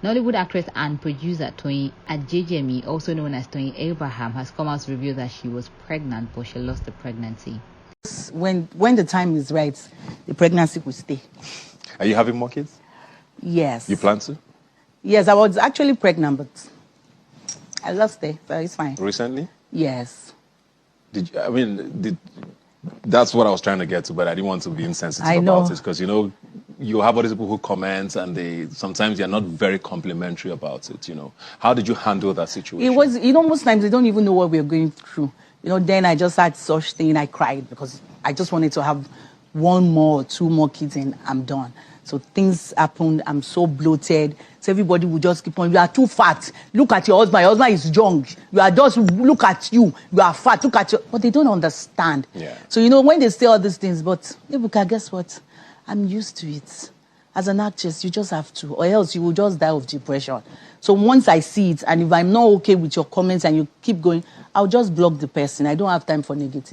Nollywood actress and producer Toyin Abraham, also known as Toyin Abraham, has come out to reveal that she was pregnant, but she lost the pregnancy. When the time is right, the pregnancy will stay. Are you having more kids? Yes. You plan to? Yes, I was actually pregnant, but I lost it, so it's fine. Recently? Yes. That's what I was trying to get to, but I didn't want to be insensitive about it because, you have all these people who comment and sometimes they're not very complimentary about it, How did you handle that situation? It was, most times they don't even know what we're going through. Then I just had such thing, I cried because I just wanted to have one more or two more kids and I'm done. So things happened, I'm so bloated. So everybody would just keep on, you are too fat. Look at your husband is young. Look at you are fat, look at you. But they don't understand. Yeah. So, when they say all these things, but Ebuka, guess what? I'm used to it. As an actress, you just have to, or else you will just die of depression. So once I see it, and if I'm not okay with your comments and you keep going, I'll just block the person. I don't have time for negative.